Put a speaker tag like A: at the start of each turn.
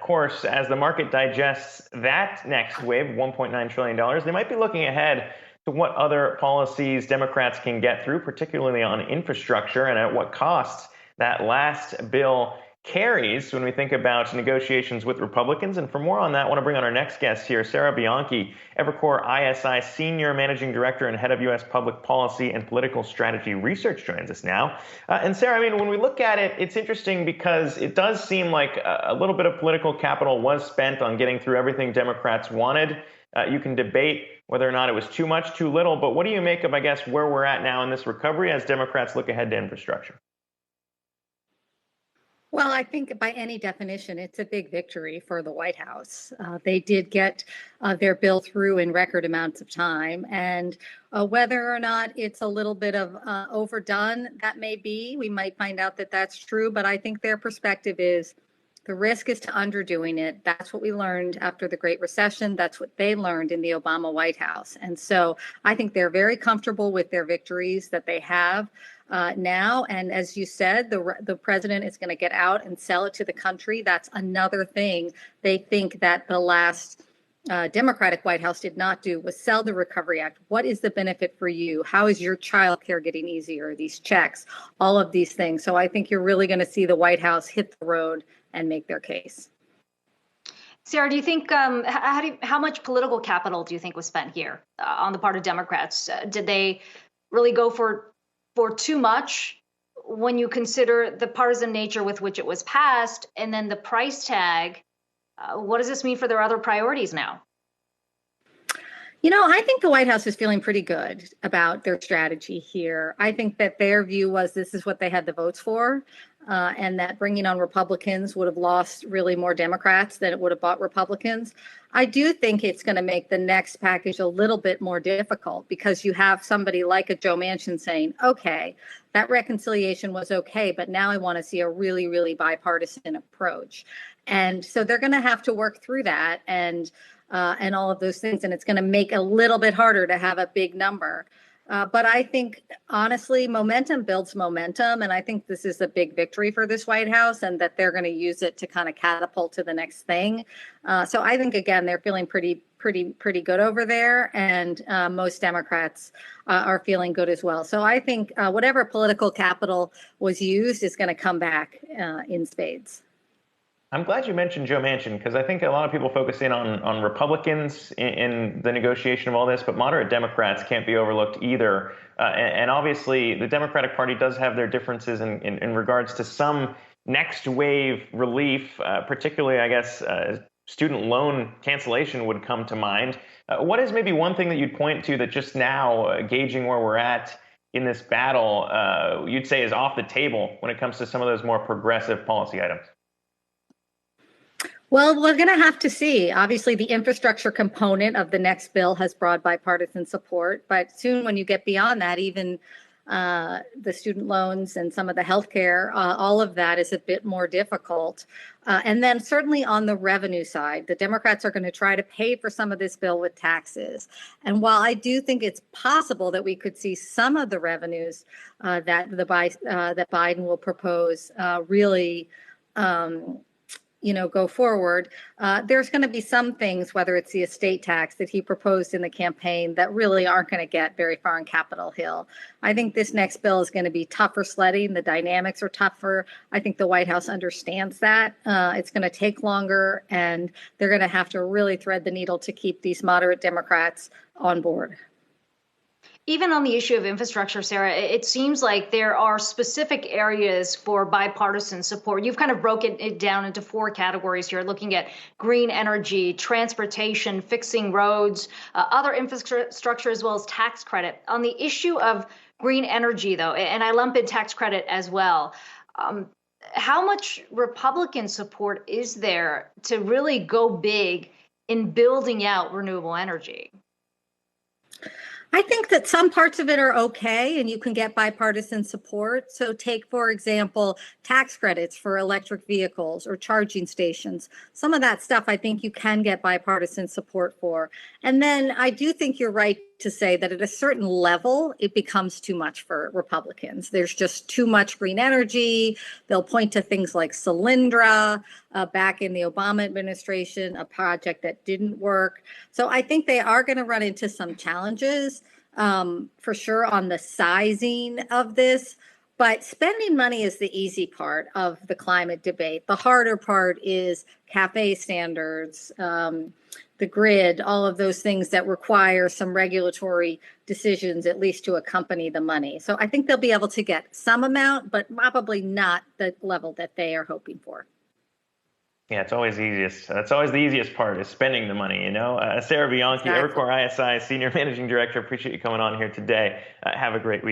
A: course, as the market digests that next wave of $1.9 trillion, they might be looking ahead to what other policies Democrats can get through, particularly on infrastructure, and at what costs that last bill carries when we think about negotiations with Republicans. And for more on that, I want to bring on our next guest here, Sarah Bianchi, Evercore ISI Senior Managing Director and Head of U.S. Public Policy and Political Strategy Research, joins us now. And Sarah, I mean, when we look at it, it's interesting because it does seem like a little bit of political capital was spent on getting through everything Democrats wanted. You can debate whether or not it was too much, too little, but what do you make of, I guess, where we're at now in this recovery as Democrats look ahead to infrastructure?
B: Well, I think by any definition, it's a big victory for the White House. They did get their bill through in record amounts of time. And whether or not it's a little bit of overdone, that may be. We might find out that that's true. But I think their perspective is the risk is to underdoing it. That's what we learned after the Great Recession. That's what they learned in the Obama White House. And so I think they're very comfortable with their victories that they have now. And as you said, the president is going to get out and sell it to the country. That's another thing they think that the last Democratic White House did not do, was sell the Recovery Act. What is the benefit for you? How is your child care getting easier? These checks, all of these things. So I think you're really going to see the White House hit the road and make their case.
C: Sarah, do you think how much political capital do you think was spent here on the part of Democrats? Did they really go for too much when you consider the partisan nature with which it was passed, and then the price tag? What does this mean for their other priorities now?
B: You know, I think the White House is feeling pretty good about their strategy here. I think that their view was this is what they had the votes for, and that bringing on Republicans would have lost really more Democrats than it would have bought Republicans. I do think it's going to make the next package a little bit more difficult because you have somebody like a Joe Manchin saying, okay, that reconciliation was okay, but now I want to see a really, really bipartisan approach. And so they're going to have to work through that and all of those things. And it's going to make it a little bit harder to have a big number. But I think, honestly, momentum builds momentum. And I think this is a big victory for this White House and that they're going to use it to kind of catapult to the next thing. So I think, again, they're feeling pretty good over there. And most Democrats are feeling good as well. So I think whatever political capital was used is going to come back in spades.
A: I'm glad you mentioned Joe Manchin because I think a lot of people focus in on Republicans in the negotiation of all this, but moderate Democrats can't be overlooked either. And obviously, the Democratic Party does have their differences in regards to some next wave relief, particularly, I guess, student loan cancellation would come to mind. What is maybe one thing that you'd point to that just now, gauging where we're at in this battle, you'd say is off the table when it comes to some of those more progressive policy items?
B: Well, we're going to have to see. Obviously, the infrastructure component of the next bill has broad bipartisan support. But soon, when you get beyond that, even the student loans and some of the health care, all of that is a bit more difficult. And then certainly on the revenue side, the Democrats are going to try to pay for some of this bill with taxes. And while I do think it's possible that we could see some of the revenues that Biden will propose really go forward, there's going to be some things, whether it's the estate tax that he proposed in the campaign, that really aren't going to get very far on Capitol Hill. I think this next bill is going to be tougher sledding. The dynamics are tougher. I think the White House understands that. It's going to take longer, and they're going to have to really thread the needle to keep these moderate Democrats on board.
C: Even on the issue of infrastructure, Sarah, it seems like there are specific areas for bipartisan support. You've kind of broken it down into four categories here, looking at green energy, transportation, fixing roads, other infrastructure, as well as tax credit. On the issue of green energy, though, and I lump in tax credit as well, how much Republican support is there to really go big in building out renewable energy?
B: I think that some parts of it are okay, and you can get bipartisan support. So take, for example, tax credits for electric vehicles or charging stations. Some of that stuff I think you can get bipartisan support for. And then I do think you're right to say that at a certain level, it becomes too much for Republicans. There's just too much green energy. They'll point to things like Solyndra back in the Obama administration, a project that didn't work. So I think they are going to run into some challenges for sure on the sizing of this. But spending money is the easy part of the climate debate. The harder part is CAFE standards, the grid, all of those things that require some regulatory decisions, at least to accompany the money. So I think they'll be able to get some amount, but probably not the level that they are hoping for.
A: Yeah, it's always easiest. That's always the easiest part, is spending the money, you know. Sarah Bianchi,
B: Exactly.
A: Evercore ISI Senior Managing Director, appreciate you coming on here today. Have a great week.